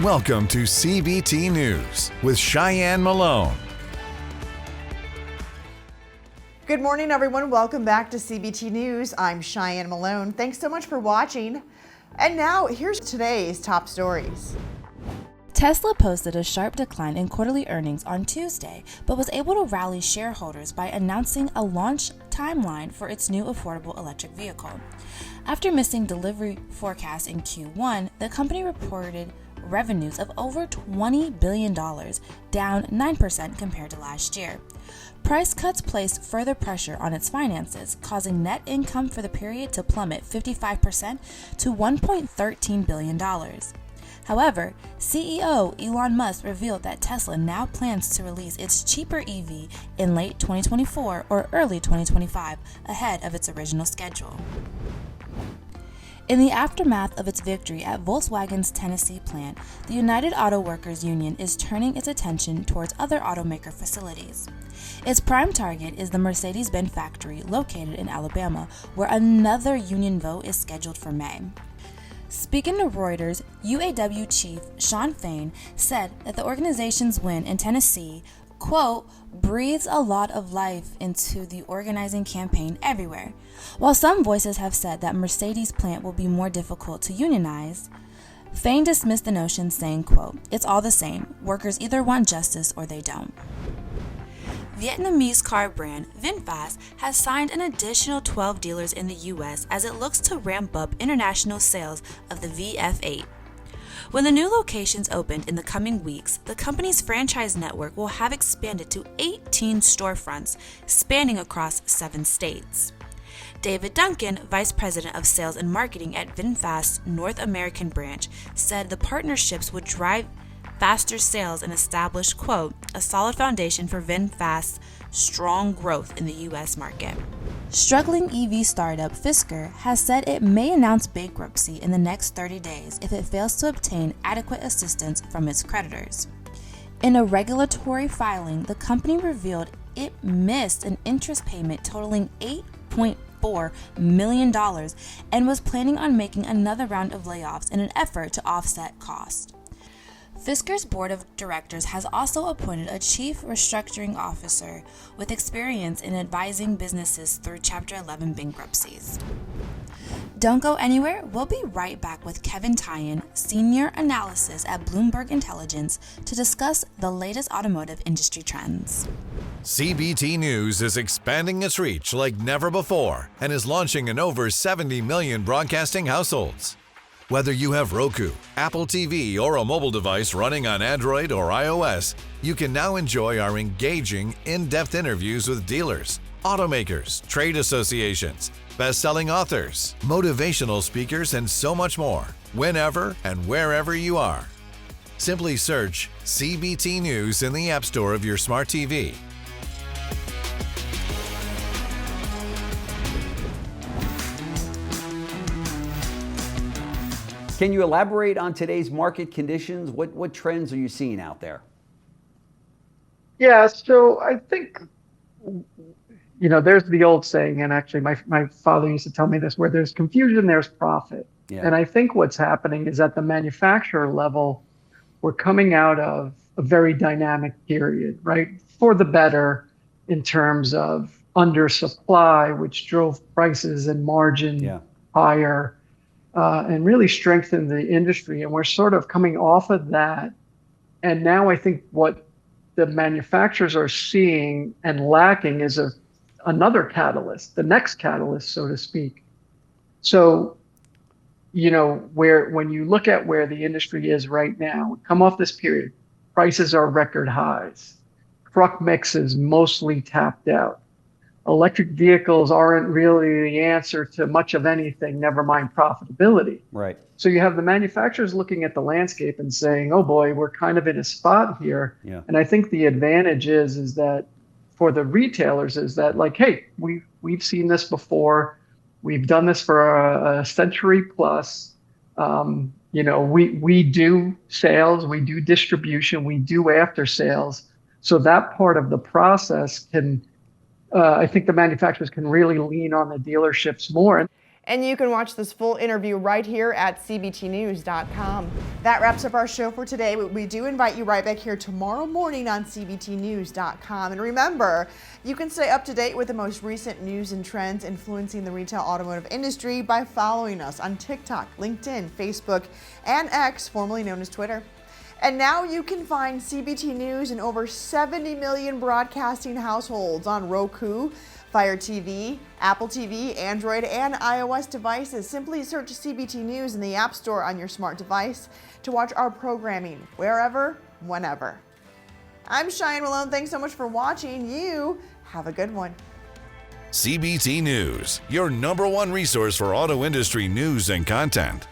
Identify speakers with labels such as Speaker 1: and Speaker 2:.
Speaker 1: Welcome to CBT News with Cheyenne Malone.
Speaker 2: Good morning, everyone. Welcome back to CBT News. I'm Cheyenne Malone. Thanks so much for watching. And now, here's today's top stories.
Speaker 3: Tesla posted a sharp decline in quarterly earnings on Tuesday, but was able to rally shareholders by announcing a launch timeline for its new affordable electric vehicle. After missing delivery forecasts in Q1, the company reported revenues of over $20 billion, down 9% compared to last year. Price cuts placed further pressure on its finances, causing net income for the period to plummet 55% to $1.13 billion. However, CEO Elon Musk revealed that Tesla now plans to release its cheaper EV in late 2024 or early 2025, ahead of its original schedule. In the aftermath of its victory at Volkswagen's Tennessee plant, the United Auto Workers Union is turning its attention towards other automaker facilities. Its prime target is the Mercedes-Benz factory located in Alabama, where another union vote is scheduled for May. Speaking to Reuters, UAW chief Shawn Fain said that the organization's win in Tennessee, quote, breathes a lot of life into the organizing campaign everywhere. While some voices have said that Mercedes plant will be more difficult to unionize, Fain dismissed the notion, saying, quote, it's all the same. Workers either want justice or they don't. Vietnamese car brand VinFast has signed an additional 12 dealers in the U.S. as it looks to ramp up international sales of the VF8. When the new locations opened in the coming weeks, the company's franchise network will have expanded to 18 storefronts spanning across 7 states. David Duncan, Vice President of Sales and Marketing at VinFast's North American branch, said the partnerships would drive faster sales and establish, quote, a solid foundation for VinFast's strong growth in the U.S. market. Struggling EV startup Fisker has said it may announce bankruptcy in the next 30 days if it fails to obtain adequate assistance from its creditors. In a regulatory filing, the company revealed it missed an interest payment totaling $8.4 million and was planning on making another round of layoffs in an effort to offset costs. Fisker's board of directors has also appointed a chief restructuring officer with experience in advising businesses through Chapter 11 bankruptcies. Don't go anywhere. We'll be right back with Kevin Tyan, senior analysis at Bloomberg Intelligence, to discuss the latest automotive industry trends.
Speaker 1: CBT News is expanding its reach like never before and is launching in over 70 million broadcasting households. Whether you have Roku, Apple TV, or a mobile device running on Android or iOS, you can now enjoy our engaging, in-depth interviews with dealers, automakers, trade associations, best-selling authors, motivational speakers, and so much more, whenever and wherever you are. Simply search CBT News in the App Store of your smart TV.
Speaker 4: Can you elaborate on today's market conditions? What trends are you seeing out there?
Speaker 5: Yeah, so I think, there's the old saying, and actually my father used to tell me this, where there's confusion, there's profit.
Speaker 4: Yeah.
Speaker 5: And I think what's happening is at the manufacturer level, we're coming out of a very dynamic period, right? For the better in terms of undersupply, which drove prices and margin higher. And really strengthen the industry. And we're sort of coming off of that. And now I think what the manufacturers are seeing and lacking is another catalyst, the next catalyst, so to speak. So, when you look at where the industry is right now, we come off this period, prices are record highs. Truck mix is mostly tapped out. Electric vehicles aren't really the answer to much of anything, never mind profitability.
Speaker 4: Right.
Speaker 5: So you have the manufacturers looking at the landscape and saying, oh boy, we're kind of in a spot here.
Speaker 4: Yeah.
Speaker 5: And I think the advantage is that for the retailers is that like, hey, we've seen this before. We've done this for a century plus. We do sales, we do distribution, we do after sales. So that part of the process I think the manufacturers can really lean on the dealerships more.
Speaker 2: And you can watch this full interview right here at cbtnews.com. That wraps up our show for today. We do invite you right back here tomorrow morning on cbtnews.com. And remember, you can stay up to date with the most recent news and trends influencing the retail automotive industry by following us on TikTok, LinkedIn, Facebook, and X, formerly known as Twitter. And now you can find CBT News in over 70 million broadcasting households on Roku, Fire TV, Apple TV, Android, and iOS devices. Simply search CBT News in the App Store on your smart device to watch our programming wherever, whenever. I'm Cheyenne Malone. Thanks so much for watching. You have a good one.
Speaker 1: CBT News, your #1 resource for auto industry news and content.